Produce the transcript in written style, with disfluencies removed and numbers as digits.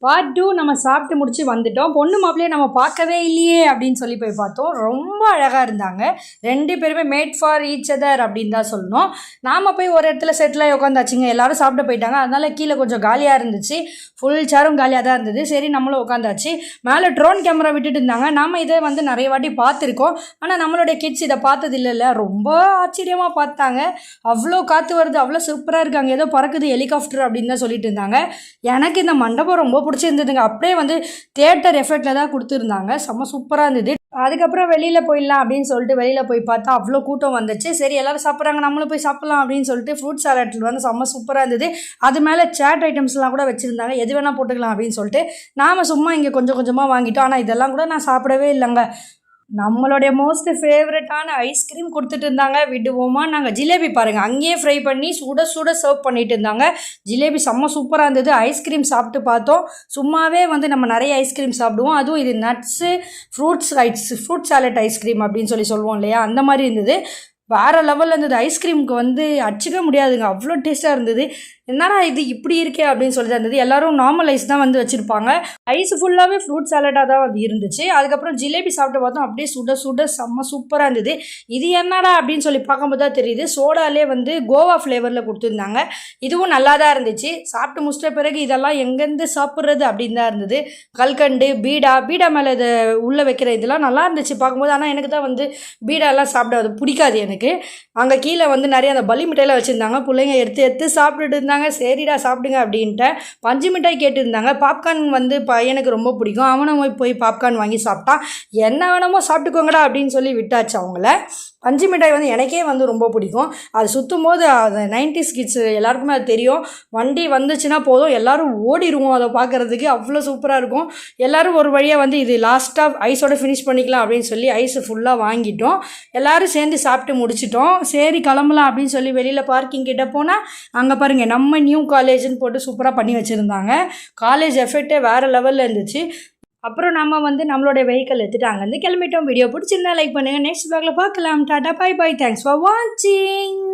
Part 2 நம்ம சாப்பிட்டு முடிச்சு வந்துட்டோம். பொண்ணு மாப்பிள்ளையை நம்ம பார்க்கவே இல்லையே அப்படின்னு சொல்லி போய் பார்த்தோம். ரொம்ப அழகாக இருந்தாங்க. 2 பேருமே மேட் ஃபார் ஈச் அதர் அப்படின்னு தான் சொல்லணும். நாம் போய் ஒரு இடத்துல செட்டில் உட்காந்தாச்சுங்க. எல்லாரும் சாப்பிட போயிட்டாங்க. அதனால கீழே கொஞ்சம் காலியாக இருந்துச்சு. ஃபுல் சேரும் காலியாக தான் இருந்தது. சரி நம்மளும் உட்காந்தாச்சு. மேலே ட்ரோன் கேமரா விட்டுட்டு இருந்தாங்க. நாம் இதை நிறைய வாட்டி பார்த்துருக்கோம். ஆனால் நம்மளுடைய கிட்ஸ் இதை பார்த்தது இல்லைல்ல. ரொம்ப ஆச்சரியமாக பார்த்தாங்க. அவ்வளோ காற்று வருது, அவ்வளோ சூப்பராக இருக்காங்க, ஏதோ பறக்குது ஹெலிகாப்டர் அப்படின்னு தான் சொல்லிட்டு இருந்தாங்க. எனக்கு இந்த மண்டபம் ரொம்ப பிடிச்சிருந்ததுங்க. அப்படியே தியேட்டர் எஃபெக்டில் தான் கொடுத்துருந்தாங்க. செம்ம சூப்பராக இருந்தது. அதுக்கப்புறம் வெளியில் போயிடலாம் அப்படின்னு சொல்லிட்டு வெளியில் போய் பார்த்தா அவ்வளோ கூட்டம் வந்துச்சு. சரி எல்லோரும் சாப்பிட்றாங்க, நம்மளும் போய் சாப்பிட்லாம் அப்படின்னு சொல்லிட்டு ஃப்ரூட் சாலட் செம்ம சூப்பராக இருந்தது. அது மேலே சேட் ஐட்டம்ஸ்லாம் கூட வச்சுருந்தாங்க. எது வேணால் போட்டுக்கலாம் அப்படின்னு சொல்லிட்டு நாம் சும்மா இங்கே கொஞ்சம் கொஞ்சமாக வாங்கிட்டோம். ஆனால் இதெல்லாம் கூட நான் சாப்பிடவே இல்லைங்க. நம்மளுடைய மோஸ்ட் ஃபேவரட்டான ஐஸ்கிரீம் கொடுத்துட்டு இருந்தாங்க. விடுவோமா, நாங்கள் ஜிலேபி பாருங்கள் அங்கேயே ஃப்ரை பண்ணி சுட சுட சர்வ் பண்ணிட்டு இருந்தாங்க. ஜிலேபி செம்ம சூப்பராக இருந்தது. ஐஸ்கிரீம் சாப்பிட்டு பார்த்தோம். சும்மாவே நம்ம நிறைய ஐஸ்கிரீம் சாப்பிடுவோம். அதுவும் இது நட்ஸு ஃப்ரூட் சாலட் ஐஸ்கிரீம் அப்படின்னு சொல்லுவோம் இல்லையா, அந்த மாதிரி இருந்தது. வேறு லெவலில் இருந்தது. ஐஸ்கிரீமுக்கு அடிச்சிக்க முடியாதுங்க, அவ்வளோ டேஸ்ட்டாக இருந்தது. என்னடா இது இப்படி இருக்கே அப்படின்னு சொல்லி தான் இருந்தது. எல்லோரும் நார்மல் ஐஸ் தான் வச்சுருப்பாங்க. ஐஸ் ஃபுல்லாகவே ஃப்ரூட் சாலடாக தான் இருந்துச்சு. அதுக்கப்புறம் ஜிலேபி சாப்பிட்டு பார்த்தோம். அப்படியே சுட சுட செம்ம சூப்பராக இருந்தது. இது என்னடா அப்படின்னு சொல்லி பார்க்கும்போது தான் தெரியுது, சோடாலே கோவா ஃப்ளேவரில் கொடுத்துருந்தாங்க. இதுவும் நல்லா தான் இருந்துச்சு. சாப்பிட்டு முடிச்சிட்ட பிறகு இதெல்லாம் எங்கேருந்து சாப்பிட்றது அப்படின்னு தான் இருந்தது. கல்கண்டு, பீடா மேலே இதை உள்ளே வைக்கிற இதெல்லாம் நல்லா இருந்துச்சு பார்க்கும்போது. ஆனால் எனக்கு தான் பீடாலாம் சாப்பிட அது பிடிக்காது எனக்கு. அங்கே கீழே நிறைய அந்த பலி மிட்டாயெல்லாம் வச்சுருந்தாங்க. பிள்ளைங்க எடுத்து சாப்பிட்டுட்டு இருந்தாங்க. சரிடா சாப்பிடுங்க அப்படின்ட்டு பஞ்சு மிட்டாய் கேட்டுருந்தாங்க. பாப்கார்ன் பையனுக்கு ரொம்ப பிடிக்கும். அவனும் போய் பாப்கார்ன் வாங்கி சாப்பிட்டான். என்ன வேணுமோ சாப்பிட்டுக்கோங்கடா அப்படின்னு சொல்லி விட்டாச்சு அவங்கள. பஞ்சு மிட்டாய் எனக்கே ரொம்ப பிடிக்கும். அது சுற்றும் போது அது 90s கிட்ஸ் எல்லாருக்குமே அது தெரியும். வண்டி வந்துச்சுன்னா போதும் எல்லோரும் ஓடிடுவோம் அதை பார்க்குறதுக்கு. அவ்வளோ சூப்பராக இருக்கும். எல்லோரும் ஒரு வழியாக இது லாஸ்ட்டாக ஐஸோட ஃபினிஷ் பண்ணிக்கலாம் அப்படின்னு சொல்லி ஐஸ் ஃபுல்லாக வாங்கிட்டோம். எல்லோரும் சேர்ந்து சாப்பிட்டு முடிச்சிட்டோம். சரி கிளம்பலாம் அப்படின்னு சொல்லி வெளியில் பார்க்கிங் கிட்ட போனால் அங்கே பாருங்கள் நம்ம நியூ காலேஜ்னு போட்டு சூப்பராக பண்ணி வச்சுருந்தாங்க. காலேஜ் எஃபெக்டே வேறு லெவலில் இருந்துச்சு. அப்புறம் நம்ம நம்மளுடைய வெஹிக்கிள் எடுத்துகிட்டு அங்கேருந்து கிளம்பிட்டோம். வீடியோ பிடிச்சிருந்தா லைக் பண்ணுங்கள். நெக்ஸ்ட் vlogல பார்க்கலாம். Tata, bye bye, thanks for வாட்சிங்.